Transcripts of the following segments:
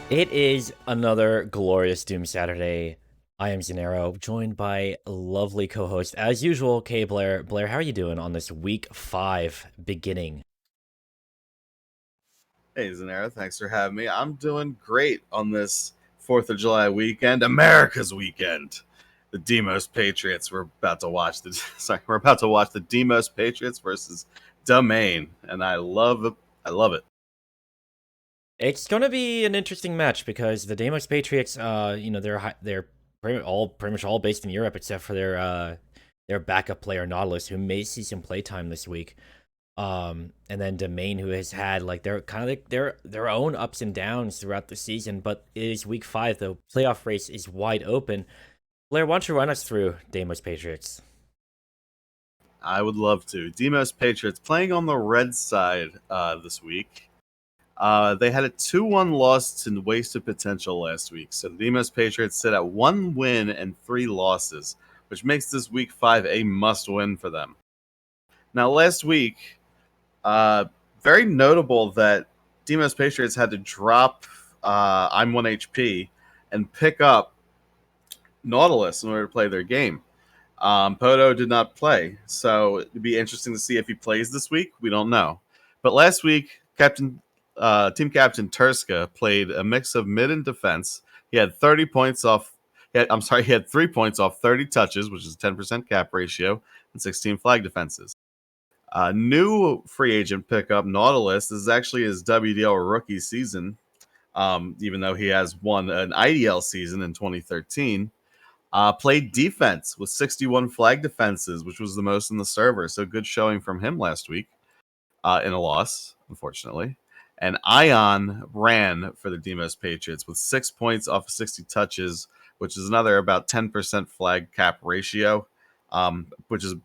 It is another glorious Doom Saturday. I am Xenaero, joined by a lovely co-host, as usual, KBlair. Blair, how are you doing on this week 5 beginning? Hey, Xenaero, thanks for having me. I'm doing great on this 4th of July weekend, America's weekend. The Deimos Patriots. We're about to watch the we're about to watch the Deimos Patriots versus Domain, and I love it. I love it. It's going to be an interesting match because the Deimos Patriots, they're pretty much all based in Europe except for their backup player Nautilus, who may see some playtime this week. And then Domain, who has had like their kind of like their own ups and downs throughout the season, but it is week 5. The playoff race is wide open. Blair, why don't you run us through Deimos Patriots? I would love to. Deimos Patriots playing on the red side this week. They had a 2-1 loss to wasted potential last week. So the Deimos Patriots sit at 1 win and 3 losses, which makes this week 5 a must win for them. Now, last week, uh, very notable that Deimos Patriots had to drop I'm 1 HP and pick up Nautilus in order to play their game. Poto did not play, so it'd be interesting to see if he plays this week. We don't know. But last week, team captain Turska played a mix of mid and defense. He had 30 points off. He had 3 points off 30 touches, which is a 10% cap ratio, and 16 flag defenses. New free agent pickup Nautilus. This is actually his WDL rookie season, even though he has won an IDL season in 2013. Played defense with 61 flag defenses, which was the most in the server. So good showing from him last week in a loss, unfortunately. And Ion ran for the Demos Patriots with 6 points off of 60 touches, which is another about 10% flag cap ratio, which is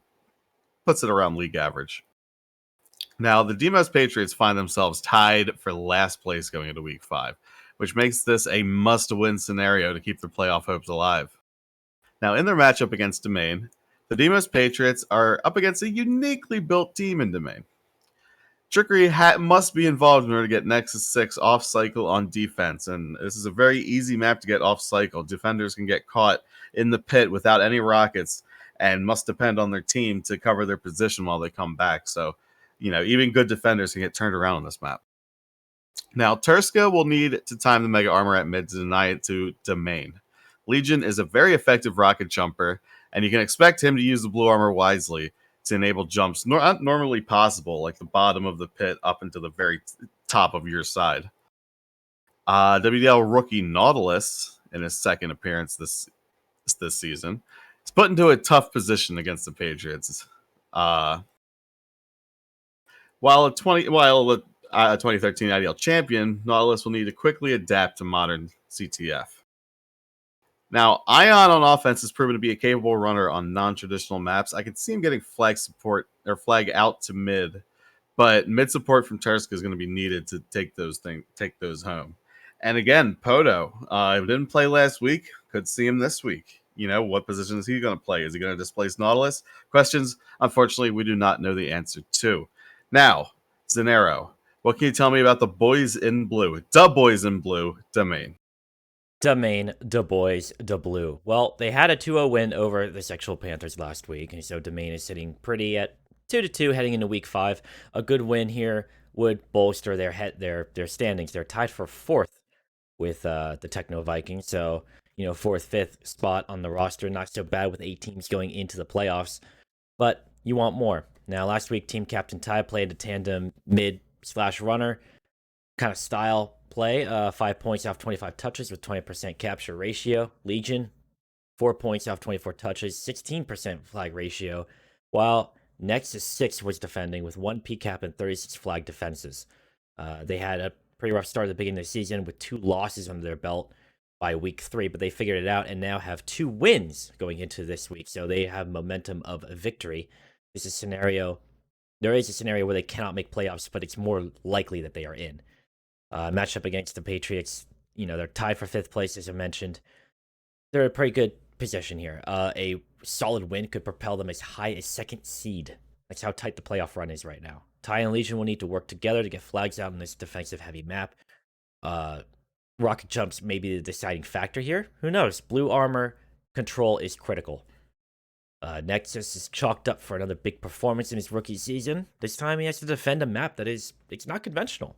puts it around league average. Now, the Demos Patriots find themselves tied for last place going into week 5, which makes this a must win scenario to keep their playoff hopes alive. Now, in their matchup against Domain, the Demos Patriots are up against a uniquely built team in Domain. Trickery must be involved in order to get Nexus 6 off cycle on defense, and this is a very easy map to get off cycle. Defenders can get caught in the pit without any rockets and must depend on their team to cover their position while they come back. So, even good defenders can get turned around on this map. Now, Turska will need to time the Mega Armor at mid to deny it to Domain. Legion is a very effective rocket jumper, and you can expect him to use the blue armor wisely to enable jumps not normally possible, like the bottom of the pit up into the very top of your side. WDL rookie Nautilus, in his second appearance this season, is put into a tough position against the Patriots. Uh, while a 2013 IDL champion, Nautilus will need to quickly adapt to modern CTF. Now, Ion on offense has proven to be a capable runner on non-traditional maps. I could see him getting flag support or flag out to mid, but mid support from Tursk is going to be needed to take those home. And again, Poto, didn't play last week. Could see him this week. What position is he going to play? Is he going to displace Nautilus? Questions, unfortunately, we do not know the answer to. Now, Xenaero, what can you tell me about the boys in blue? The boys in blue, Domain. Domain, Du Bois, Du Blue. Well, they had a 2-0 win over the Sexual Panthers last week, and so Domain is sitting pretty at 2-2 heading into week 5. A good win here would bolster their standings. They're tied for 4th with the Techno Vikings, so 4th, 5th spot on the roster. Not so bad with 8 teams going into the playoffs, but you want more. Now, last week, team captain Ty played a tandem mid/runner kind of style play. 5 points off 25 touches with 20% capture ratio. Legion, 4 points off 24 touches, 16% flag ratio. While Nexus 6 was defending with 1 PCAP and 36 flag defenses. They had a pretty rough start at the beginning of the season with 2 losses under their belt by week 3, but they figured it out and now have 2 wins going into this week. So they have momentum of a victory. There is a scenario where they cannot make playoffs, but it's more likely that they are in. Matchup against the Patriots, they're tied for 5th place, as I mentioned. They're in a pretty good position here. A solid win could propel them as high as 2nd seed. That's how tight the playoff run is right now. Ty and Legion will need to work together to get flags out on this defensive heavy map. rocket jumps may be the deciding factor here. Who knows? Blue armor control is critical. Nexus is chalked up for another big performance in his rookie season. This time he has to defend a map that it's not conventional.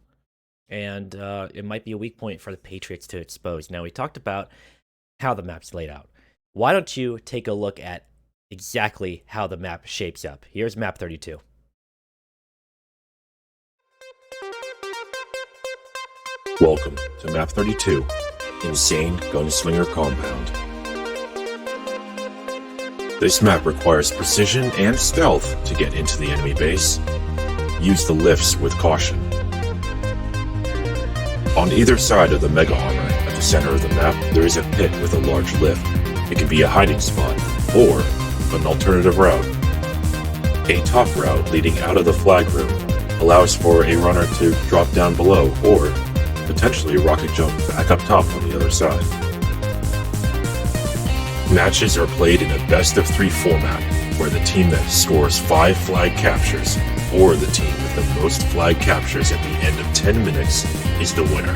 And it might be a weak point for the Patriots to expose. Now, we talked about how the map's laid out. Why don't you take a look at exactly how the map shapes up? Here's map 32. Welcome to Map 32, Insane Gunslinger Compound. This map requires precision and stealth to get into the enemy base. Use the lifts with caution. On either side of the mega armor, at the center of the map, there is a pit with a large lift. It can be a hiding spot, or an alternative route. A top route leading out of the flag room allows for a runner to drop down below, or potentially rocket jump back up top on the other side. Matches are played in a best-of-3 format, where the team that scores 5 flag captures, or the team with the most flag captures at the end of 10 minutes, is the winner.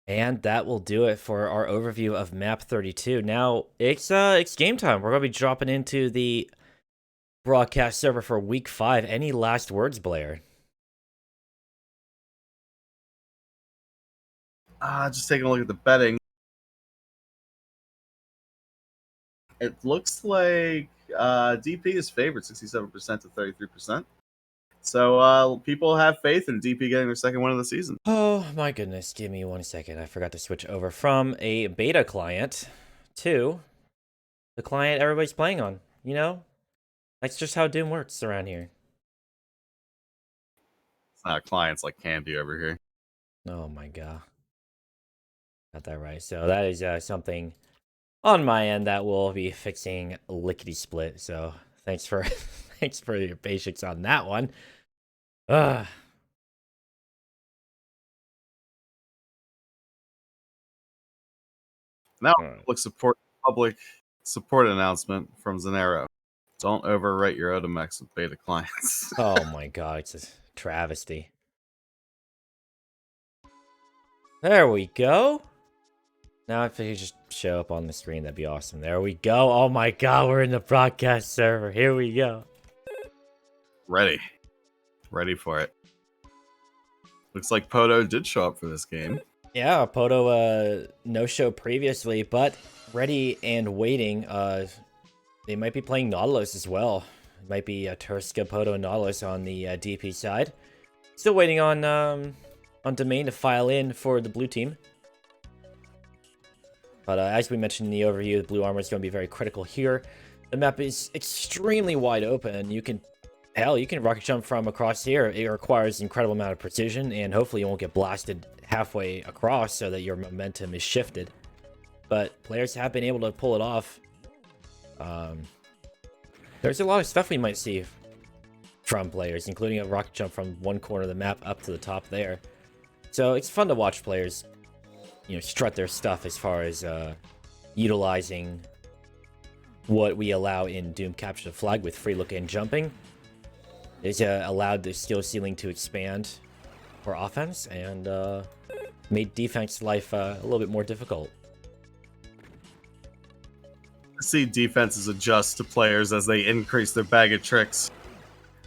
And that will do it for our overview of map 32. Now, it's game time. We're going to be dropping into the broadcast server for week 5. Any last words, Blair? Just taking a look at the betting. It looks like DP is favored 67% to 33%. So people have faith in DP getting their second win of the season. Oh my goodness, give me 1 second. I forgot to switch over from a beta client to the client everybody's playing on. You know, that's just how Doom works around here. It's not clients like Candy over here. Oh my god. Got that right. So that is something on my end that will be fixing lickety split. So thanks for thanks for your patience on that one. Now public support announcement from Xenaero. Don't overwrite your Otomex with beta clients. Oh my god, it's a travesty. There we go. Now if it could just show up on the screen, that'd be awesome. There we go. Oh my god, we're in the broadcast server. Here we go. Ready for it. Looks like Poto did show up for this game. Yeah, Poto no show previously, but ready and waiting. They might be playing Nautilus as well. It might be Turska, Poto, Nautilus on the DP side. Still waiting on Domain to file in for the blue team. But as we mentioned in the overview, the blue armor is going to be very critical here. The map is extremely wide open. You can rocket jump from across here. It requires an incredible amount of precision, and hopefully you won't get blasted halfway across so that your momentum is shifted. But players have been able to pull it off. There's a lot of stuff we might see from players, including a rocket jump from one corner of the map up to the top there. So it's fun to watch players, strut their stuff as far as utilizing what we allow in Doom Capture the Flag with free look and jumping. It's allowed the skill ceiling to expand for offense and made defense life a little bit more difficult. See defenses adjust to players as they increase their bag of tricks.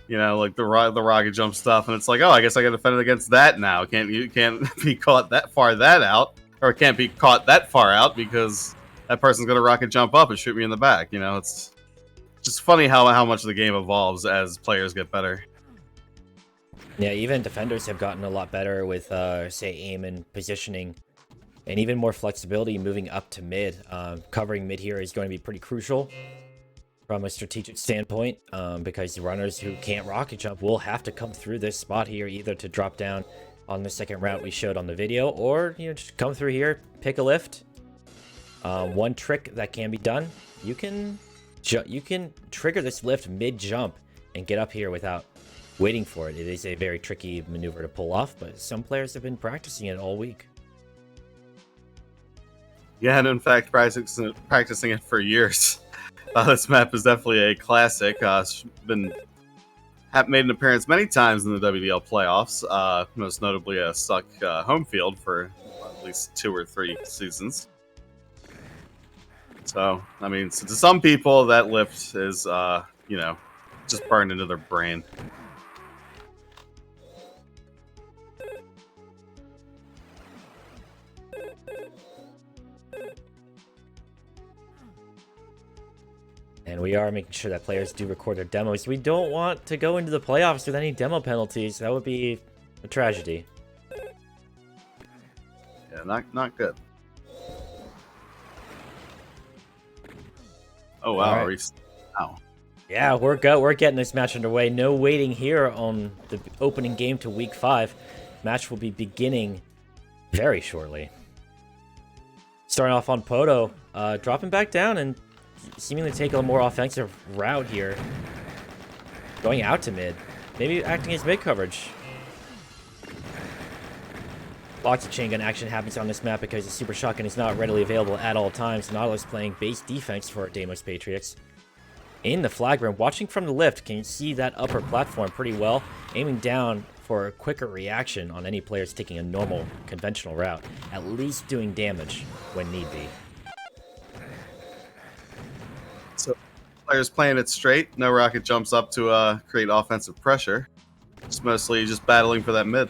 Like the rocket jump stuff, and it's like, oh, I guess I got to defend it against that now. Can't be caught that far out, or can't be caught that far out because that person's gonna rocket jump up and shoot me in the back. It's just funny how much the game evolves as players get better. Yeah, even defenders have gotten a lot better with, say, aim and positioning, and even more flexibility moving up to mid. Covering mid here is going to be pretty crucial from a strategic standpoint, because the runners who can't rocket jump will have to come through this spot here, either to drop down on the second route we showed on the video, or just come through here, pick a lift. One trick that can be done, you can trigger this lift mid-jump and get up here without waiting for it. It is a very tricky maneuver to pull off, but some players have been practicing it all week. Yeah, and in fact, practicing it for years. This map is definitely a classic. It's been have made an appearance many times in the WDL playoffs, most notably a suck home field for at least 2 or 3 seasons. So, I mean, to some people, that lift is, just burned into their brain. And we are making sure that players do record their demos. We don't want to go into the playoffs with any demo penalties. That would be a tragedy. Yeah, not good. Oh, wow. Right. Wow. Yeah, we're getting this match underway. No waiting here on the opening game to Week 5. Match will be beginning very shortly. Starting off on Poto, dropping back down and seemingly taking a more offensive route here. Going out to mid. Maybe acting as mid coverage. Lots of chain gun action happens on this map because the Super Shotgun is not readily available at all times. Nautilus playing base defense for Deimos Patriots. In the flag room, watching from the lift, can you see that upper platform pretty well? Aiming down for a quicker reaction on any players taking a normal, conventional route. At least doing damage when need be. So, players playing it straight. No rocket jumps up to create offensive pressure. It's mostly just battling for that mid.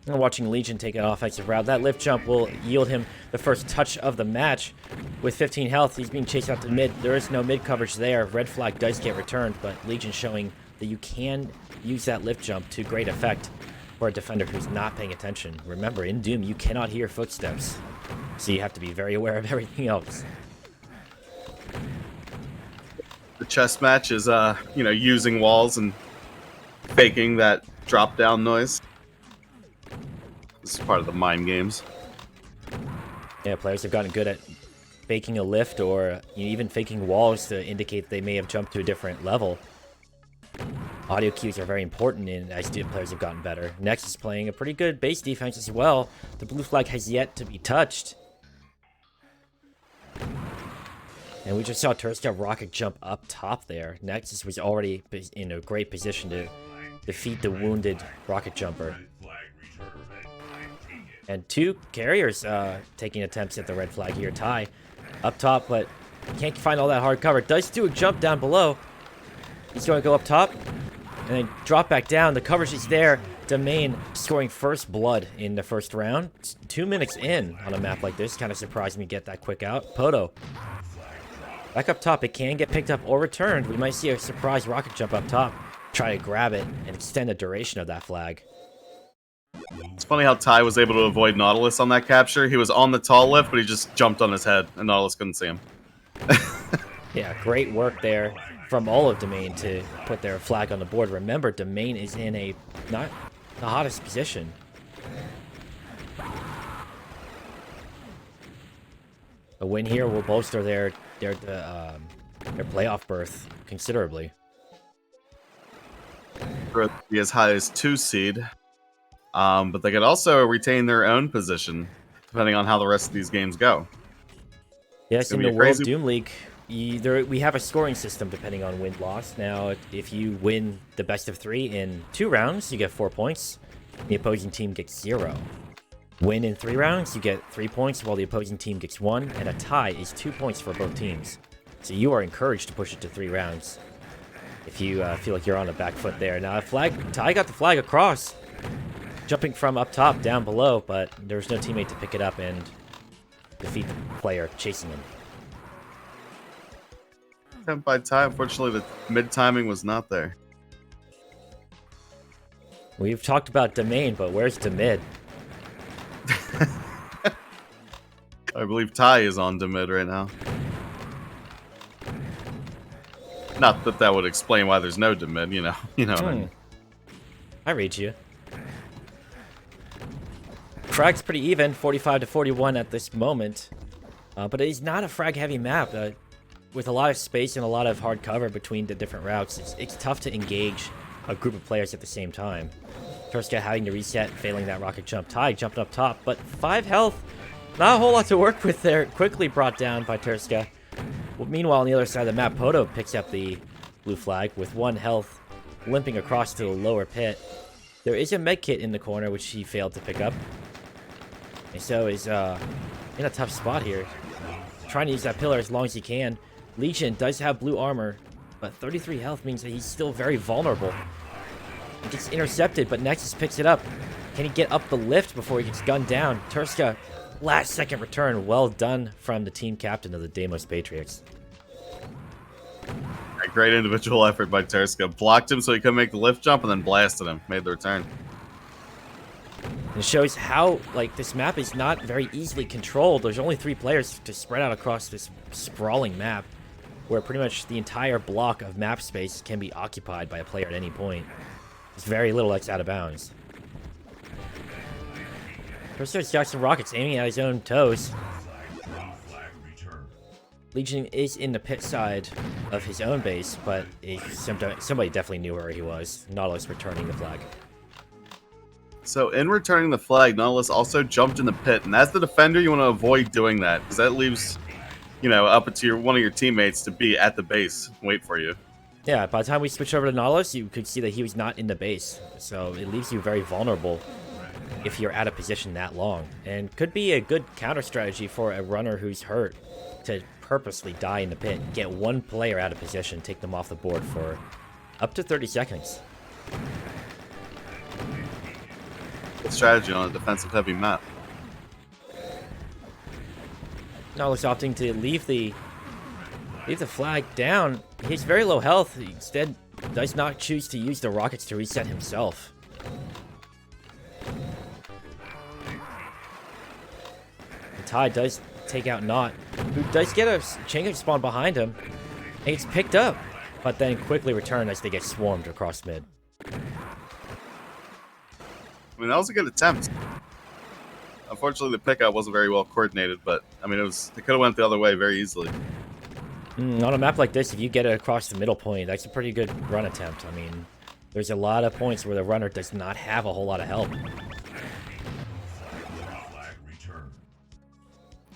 And watching Legion take an offensive route. That lift jump will yield him the first touch of the match. With 15 health, he's being chased out to mid. There is no mid coverage there. Red flag does get returned, but Legion showing that you can use that lift jump to great effect for a defender who's not paying attention. Remember, in Doom, you cannot hear footsteps, so you have to be very aware of everything else. The chess match is, using walls and faking that drop-down noise. This is part of the mind games. Yeah, players have gotten good at faking a lift or even faking walls to indicate they may have jumped to a different level. Audio cues are very important as players have gotten better. Nex is playing a pretty good base defense as well. The blue flag has yet to be touched. And we just saw Turska rocket jump up top there. Nexus was already in a great position to defeat the wounded rocket jumper. And 2 carriers taking attempts at the red flag here. Ty up top, but can't find all that hard cover. Does do a jump down below. He's going to go up top and then drop back down. The coverage is there. Domain scoring first blood in the first round. It's 2 minutes in on a map like this. Kind of surprised me to get that quick out. Poto back up top. It can get picked up or returned. We might see a surprise rocket jump up top. Try to grab it and extend the duration of that flag. It's funny how Ty was able to avoid Nautilus on that capture. He was on the tall lift, but he just jumped on his head, and Nautilus couldn't see him. Yeah, great work there from all of Domain to put their flag on the board. Remember, Domain is in a not the hottest position. A win here will bolster their playoff berth considerably. Be as high as 2 seed. But they could also retain their own position, depending on how the rest of these games go. Yes, in the World Doom League, we have a scoring system depending on win-loss. Now, if you win the best of 3 in 2 rounds, you get 4 points. The opposing team gets 0. Win in 3 rounds, you get 3 points, while the opposing team gets 1. And a tie is 2 points for both teams. So you are encouraged to push it to 3 rounds if you feel like you're on a back foot there. Now, Ty got the flag across. Jumping from up top down below, but there was no teammate to pick it up and defeat the player chasing him. Attempt by Ty. Unfortunately, the mid timing was not there. We've talked about Domain, but where's the mid? I believe Ty is on the mid right now. Not that that would explain why there's no mid, you know what I mean. I read you. Frag's pretty even, 45 to 41 at this moment. But it's not a frag-heavy map. With a lot of space and a lot of hard cover between the different routes, it's tough to engage a group of players at the same time. Turska having to reset, failing that rocket jump. Ty jumping up top, but 5 health. Not a whole lot to work with there. Quickly brought down by Turska. Well, meanwhile, on the other side of the map, Poto picks up the blue flag with 1 health limping across to the lower pit. There is a med kit in the corner, which he failed to pick up. And so is in a tough spot here. Trying to use that pillar as long as he can. Legion does have blue armor, but 33 health means that he's still very vulnerable. He gets intercepted, but Nexus picks it up. Can he get up the lift before he gets gunned down? Turska, last second return. Well done from the team captain of the Deimos Patriots. A great individual effort by Turska. Blocked him so he couldn't make the lift jump and then blasted him. Made the return. It shows how, like, this map is not very easily controlled. There's only 3 players to spread out across this sprawling map, where pretty much the entire block of map space can be occupied by a player at any point. There's very little that's out of bounds. Turska's got some rockets aiming at his own toes. Legion is in the pit side of his own base, but somebody definitely knew where he was. Nautilus returning the flag. So in returning the flag, Nautilus also jumped in the pit, and as the defender, you want to avoid doing that because that leaves, you know, up to one of your teammates to be at the base, wait for you. Yeah, by the time we switch over to Nautilus, you could see that he was not in the base, so it leaves you very vulnerable if you're at a position that long, and could be a good counter strategy for a runner who's hurt to purposely die in the pit, get one player out of position, take them off the board for up to 30 seconds. Good strategy on a defensive heavy map. Nautilus opting to leave the flag down. He's very low health. He instead does not choose to use the rockets to reset himself. The Tide does take out Knot, who does get a chain spawn behind him, and it's picked up, but then quickly returned as they get swarmed across mid. I mean, that was a good attempt. Unfortunately, the pickup wasn't very well coordinated, but I mean, it could have went the other way very easily. On a map like this, if you get it across the middle point, that's a pretty good run attempt. I mean, there's a lot of points where the runner does not have a whole lot of help.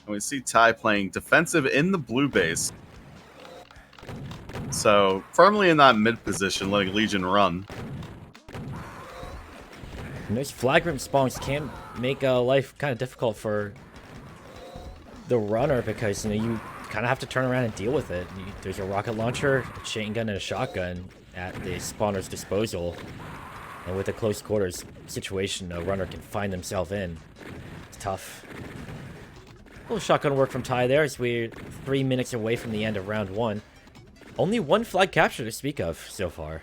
And we see Ty playing defensive in the blue base. So, firmly in that mid position, letting Legion run. And those flag rim spawns can make life kind of difficult for the runner because, you know, you kind of have to turn around and deal with it. There's a rocket launcher, a chain gun, and a shotgun at the spawner's disposal. And with a close quarters situation a runner can find themselves in, it's tough. A little shotgun work from Ty there as we're 3 minutes away from the end of round 1. Only 1 flag capture to speak of so far.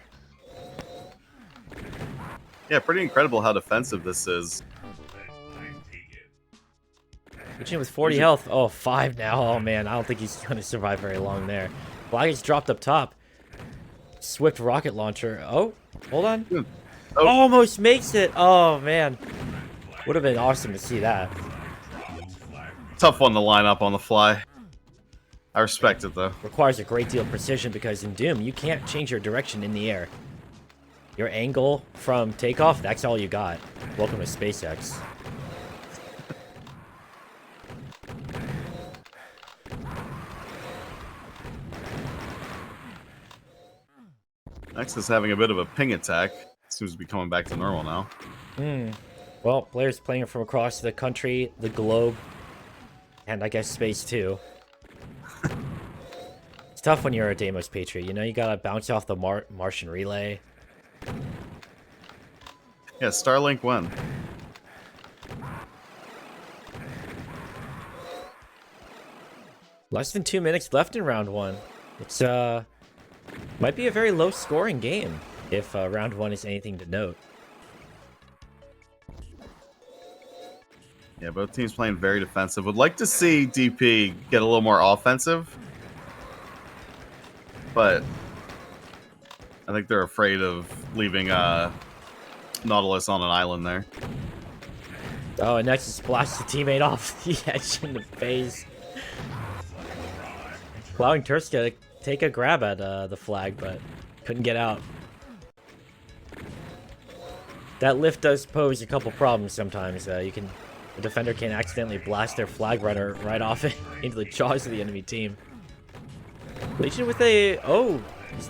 Yeah, pretty incredible how defensive this is. Legion with 40 health. Oh, 5 now. Oh, man. I don't think he's going to survive very long there. Flag is dropped up top. Swift rocket launcher. Oh, hold on. Oh. Almost makes it. Oh, man. Would have been awesome to see that. Tough one to line up on the fly. I respect it, though. Requires a great deal of precision because in Doom, you can't change your direction in the air. Your angle from takeoff, that's all you got. Welcome to SpaceX. Next is having a bit of a ping attack. Seems to be coming back to normal now. Well, players playing from across the country, the globe, and I guess space too. It's tough when you're a Deimos Patriot. You know, you gotta bounce off the Martian relay. Yeah, Starlink won. Less than 2 minutes left in round 1. It's might be a very low scoring game if round 1 is anything to note. Yeah, both teams playing very defensive. Would like to see DP get a little more offensive, but I think they're afraid of leaving Nautilus on an island there. Oh, and Nexus blasts the teammate off the edge in the face. Allowing Turska to take a grab at the flag, but couldn't get out. That lift does pose a couple problems sometimes. The defender can accidentally blast their flag runner right off into the jaws of the enemy team. Legion with a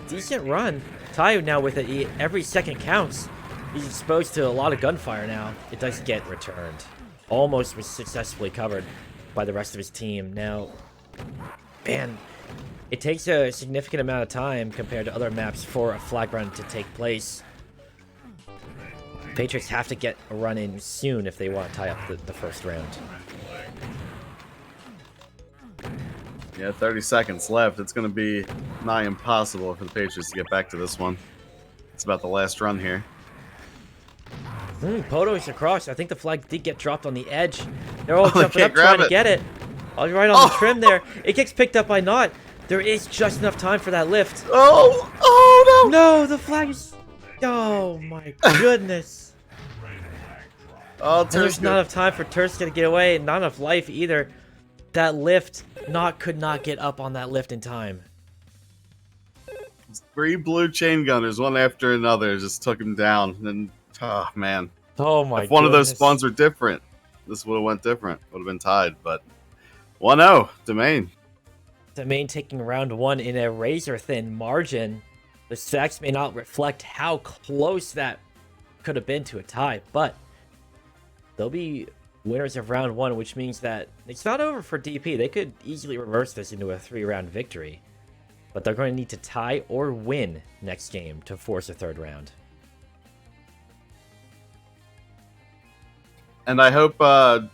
decent run. Ty now with it, every second counts. He's exposed to a lot of gunfire now. It does get returned. Almost was successfully covered by the rest of his team. Now, man, it takes a significant amount of time compared to other maps for a flag run to take place. Patriots have to get a run in soon if they want to tie up the first round. Yeah, 30 seconds left. It's going to be nigh impossible for the Patriots to get back to this one. It's about the last run here. Poto is across. I think the flag did get dropped on the edge. They're all jumping up grab trying to get it. All right on the trim there. It gets picked up by Not. There is just enough time for that lift. Oh no! No, the flag is... Oh my goodness. Oh, And there's not enough time for Turska to get away. Not enough life either. That lift, Not could not get up on that lift in time. 3 blue chain gunners, one after another, just took him down. And oh man, Oh my if one of those goodness. spawns were different, this would have went different. Would have been tied, but 1-0, Domain. Domain taking round 1 in a razor-thin margin. The stats may not reflect how close that could have been to a tie, but they'll be winners of round 1, which means that it's not over for DP. They could easily reverse this into a 3-round victory, but they're going to need to tie or win next game to force a 3rd round. And I hope, the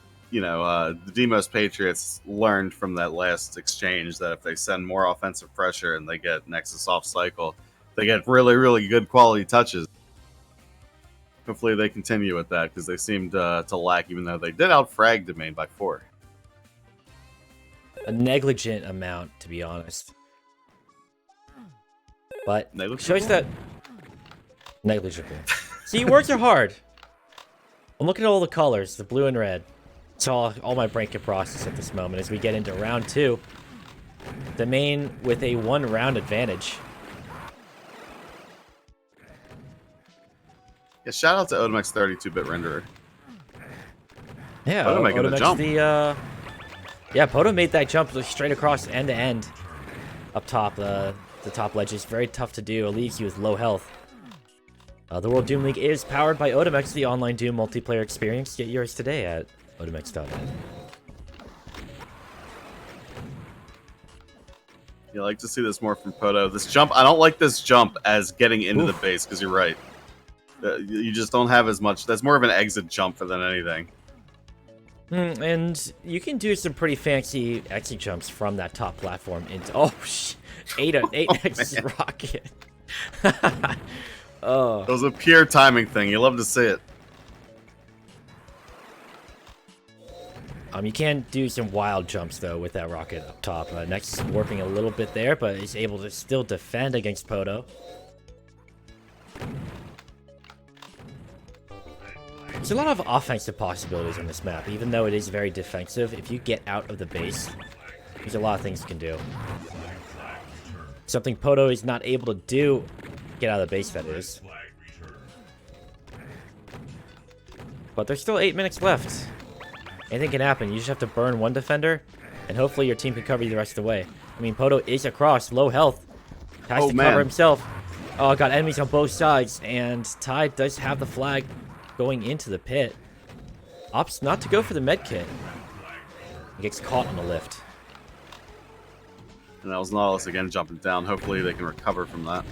Deimos Patriots learned from that last exchange that if they send more offensive pressure and they get Nexus off cycle, they get really, really good quality touches. Hopefully they continue with that because they seemed to lack, even though they did outfrag Domain by 4. A negligent amount, to be honest. But shows that... Negligible. See, words are hard. I'm looking at all the colors, the blue and red. It's all my brain can process at this moment as we get into round 2. Domain with a 1-round advantage. Yeah, shout out to Odomex 32-bit renderer. Yeah, Poto making the jump. Yeah, Poto made that jump straight across end to end. Up top, the top ledge is very tough to do. It leaves you with low health. The World Doom League is powered by Odomex, the online Doom multiplayer experience. Get yours today at odomex.net. You like to see this more from Poto. This jump, I don't like this jump as getting into the base because you're right. You just don't have as much. That's more of an exit jump than anything. And you can do some pretty fancy exit jumps from that top platform into... eight Nexus rocket. Oh. It was a pure timing thing. You love to see it. You can do some wild jumps, though, with that rocket up top. Nexus warping a little bit there, but is able to still defend against Poto. There's a lot of offensive possibilities on this map, even though it is very defensive. If you get out of the base, there's a lot of things you can do. Something Poto is not able to do, get out of the base, that is. But there's still 8 minutes left. Anything can happen. You just have to burn one defender, and hopefully your team can cover you the rest of the way. I mean, Poto is across, low health. Has to cover himself. Oh, got enemies on both sides, and Ty does have the flag going into the pit. Opts not to go for the med kit. He gets caught on the lift. And that was Nautilus again jumping down. Hopefully they can recover from that.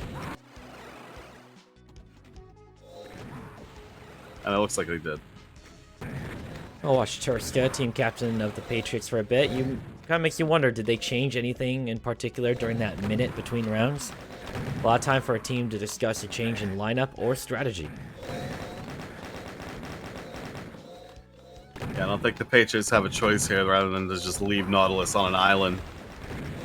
And it looks like they did. I'll watch Turska, team captain of the Patriots, for a bit. Kind of makes you wonder, did they change anything in particular during that minute between rounds? A lot of time for a team to discuss a change in lineup or strategy. Yeah, I don't think the Patriots have a choice here rather than to just leave Nautilus on an island.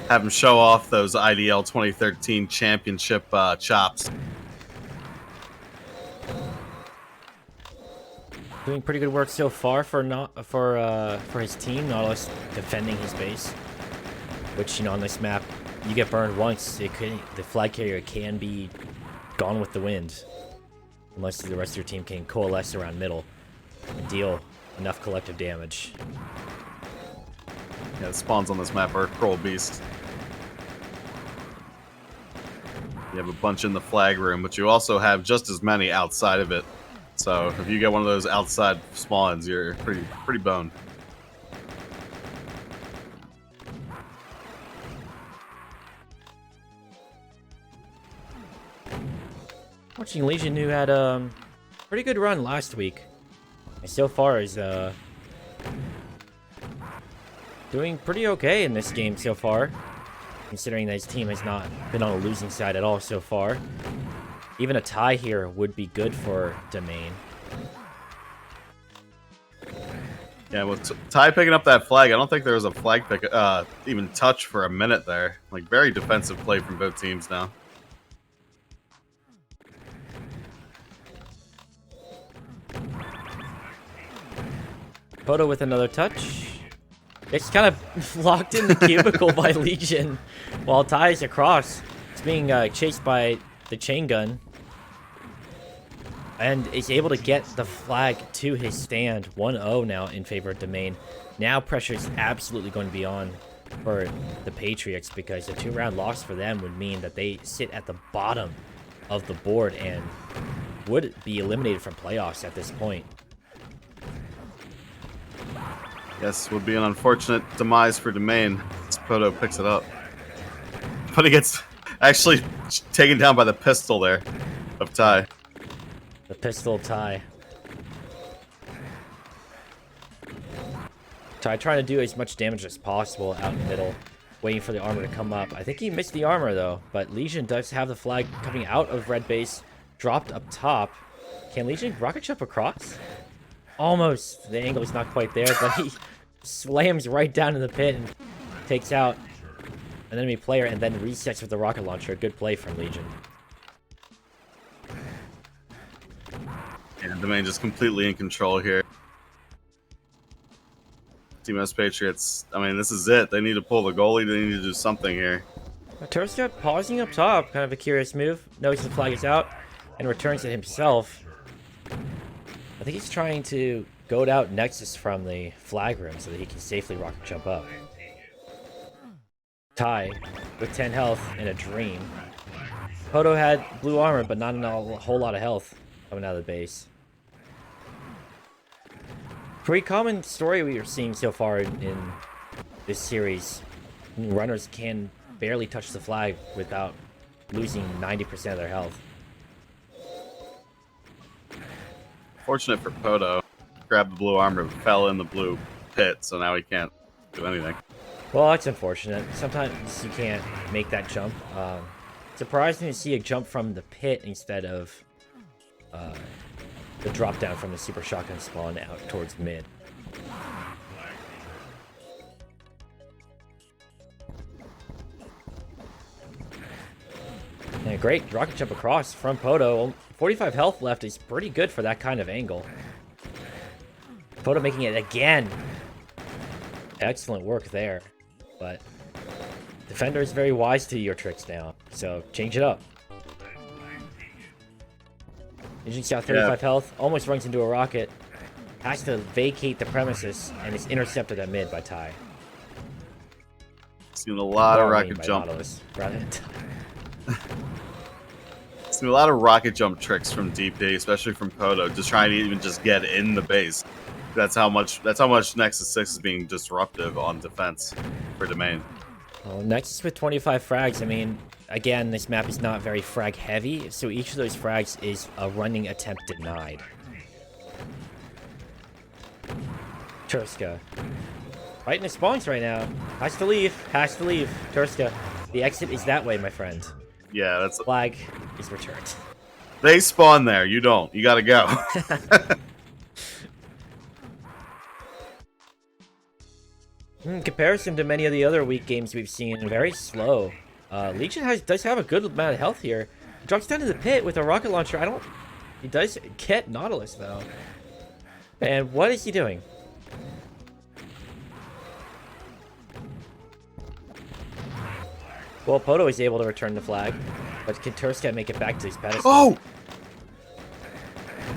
Have him show off those IDL 2013 championship chops. Doing pretty good work so far for his team. Nautilus defending his base, which, on this map, you get burned once, the flag carrier can be gone with the wind, unless the rest of your team can coalesce around middle and deal enough collective damage. Yeah, the spawns on this map are cruel beasts. You have a bunch in the flag room, but you also have just as many outside of it. So if you get one of those outside spawns, you're pretty boned. Watching Legion, who had a pretty good run last week, and so far is doing pretty okay in this game so far, considering that his team has not been on a losing side at all so far. Even a tie here would be good for Domain. Yeah, with Ty picking up that flag, I don't think there was a flag pick, even touch for a minute there. Like, very defensive play from both teams now. Photo with another touch. It's kind of locked in the cubicle by Legion while Ty is across. It's being chased by the chain gun. And is able to get the flag to his stand. 1-0 now in favor of Domain. Now pressure is absolutely going to be on for the Patriots, because a 2-round loss for them would mean that they sit at the bottom of the board and would be eliminated from playoffs at this point. Yes, would be an unfortunate demise for Domain. Poto picks it up. But he gets actually taken down by the pistol there of Ty. The pistol Ty. Ty trying to do as much damage as possible out in the middle, waiting for the armor to come up. I think he missed the armor though, but Legion does have the flag coming out of red base, dropped up top. Can Legion rocket jump across? Almost. The angle is not quite there, but he slams right down in the pit and takes out an enemy player and then resets with the rocket launcher. Good play from Legion. Yeah, Domain just completely in control here. Deimos Patriots, I mean, this is it. They need to pull the goalie. They need to do something here. Turska pausing up top. Kind of a curious move. Knows the flag is out and returns it himself. I think he's trying to goad out Nexus from the flag room so that he can safely rocket jump up. Ty with 10 health in a dream. Poto had blue armor, but not a whole lot of health coming out of the base. Pretty common story we are seeing so far in this series. Runners can barely touch the flag without losing 90% of their health. Fortunate for Poto. Grabbed the blue armor, fell in the blue pit, so now he can't do anything. Well, that's unfortunate. Sometimes you can't make that jump. Surprising to see a jump from the pit instead of the drop down from the super shotgun spawn out towards mid. And a great rocket jump across from Poto. 45 health left is pretty good for that kind of angle. Poto making it again. Excellent work there. But Defender is very wise to your tricks now, so change it up. Legion's got 35 health, almost runs into a rocket. Has to vacate the premises, and is intercepted at mid by Ty. Seen a lot of rocket jump. Rather than Ty. Seen a lot of rocket jump tricks from DP, especially from Poto, just trying to even just get in the base. That's how much Nexus 6 is being disruptive on defense for Domain. Well, Nexus with 25 frags, I mean, again, this map is not very frag heavy, so each of those frags is a running attempt denied. Turska. Fighting his spawns right now. Has to leave. Turska. The exit is that way, my friend. Yeah, that's... Flag is returned. They spawn there. You don't. You gotta go. In comparison to many of the other weak games we've seen, very slow. Legion does have a good amount of health here. Drops down to the pit with a rocket launcher. He does get Nautilus, though. And what is he doing? Well, Poto is able to return the flag, but can Turska make it back to his pedestal? Oh!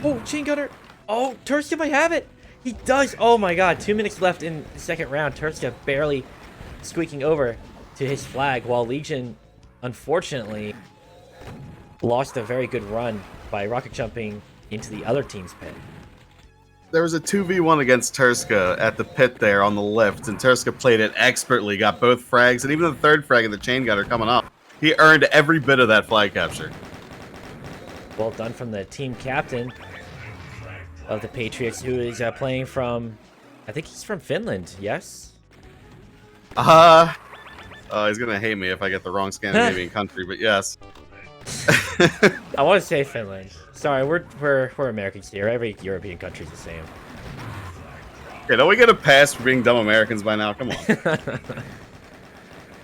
Oh, Chain Gunner! Oh, Turska might have it! He does! Oh my god, 2 minutes left in the second round. Turska barely squeaking over to his flag, while Legion, unfortunately, lost a very good run by rocket jumping into the other team's pit. There was a 2v1 against Turska at the pit there on the lift, and Turska played it expertly, got both frags, and even the third frag of the chain gunner coming up. He earned every bit of that flag capture. Well done from the team captain of the Patriots, who is playing from, I think he's from Finland, yes? He's gonna hate me if I get the wrong Scandinavian country, but yes. I want to say Finland. Sorry, we're Americans here. Every European country's the same. Okay, don't we get a pass for being dumb Americans by now? Come on.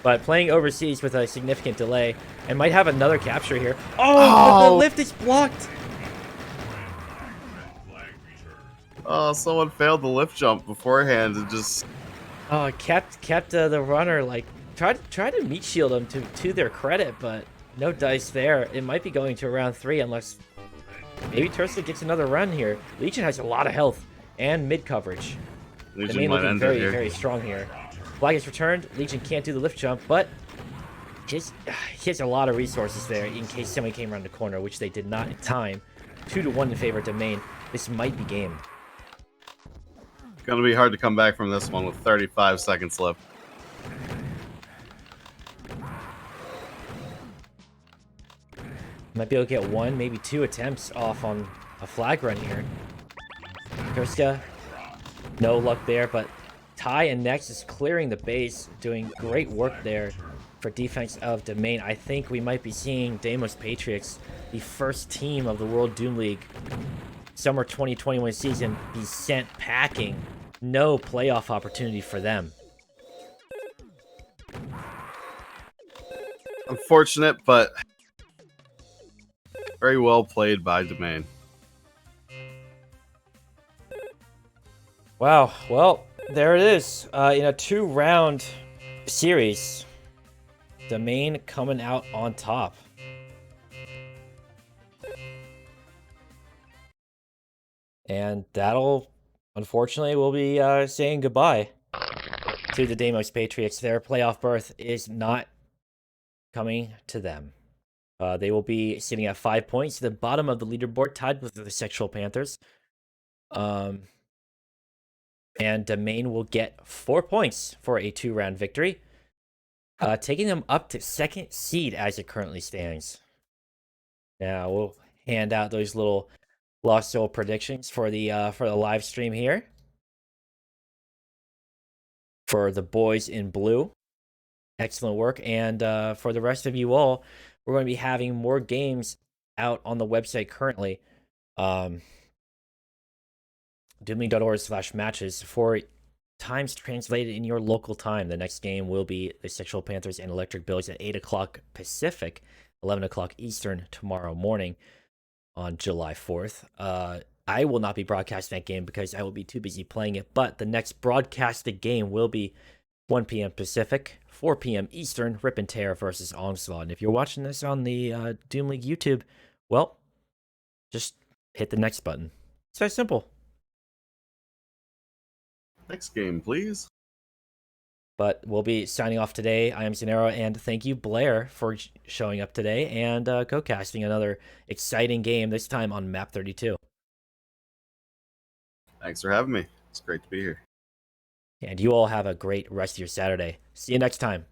But playing overseas with a significant delay, and might have another capture here. Oh, the lift is blocked! Oh, someone failed the lift jump beforehand and just... Oh, it kept the runner, like, tried to meat shield him to their credit, but no dice there. It might be going to round 3 unless maybe Turska gets another run here. Legion has a lot of health and mid coverage. Legion The main might looking end very, it here. very strong here. Flag is returned. Legion can't do the lift jump, but he has a lot of resources there in case somebody came around the corner, which they did not in time. 2-1 in favor of Domain. This might be game. Gonna be hard to come back from this one with 35 seconds left. Might be able to get 1, maybe 2 attempts off on a flag run here. Turska, no luck there, but Ty and Nex is clearing the base, doing great work there for defense of Domain. I think we might be seeing Deimos Patriots, the first team of the World Doom League Summer 2021 season, be sent packing. No playoff opportunity for them. Unfortunate, but very well played by Domain. Wow, well, there it is. In a 2-round series, Domain coming out on top. And that'll, unfortunately, we'll be saying goodbye to the Deimos Patriots. Their playoff berth is not coming to them. They will be sitting at 5 points to the bottom of the leaderboard, tied with the Sexual Panthers. And Domain will get 4 points for a 2-round victory, taking them up to second seed as it currently stands. Now we'll hand out those little Lost Soul predictions for the live stream here. For the boys in blue, excellent work, and for the rest of you all, we're going to be having more games out on the website currently. Doomleague.org/matches for times translated in your local time. The next game will be the Sexual Panthers and Electric Bills at 8 o'clock Pacific, 11 o'clock Eastern tomorrow morning on July 4th. I will not be broadcasting that game because I will be too busy playing it, but the next broadcasted game will be 1 p.m. Pacific, 4 p.m. Eastern, Rip and Tear versus Onslaught. And if you're watching this on the Doom League YouTube, well, just hit the next button. It's that simple. Next game, please. But we'll be signing off today. I am Xenaero, and thank you, Blair, for showing up today and co-casting another exciting game, this time on Map 32. Thanks for having me. It's great to be here. And you all have a great rest of your Saturday. See you next time.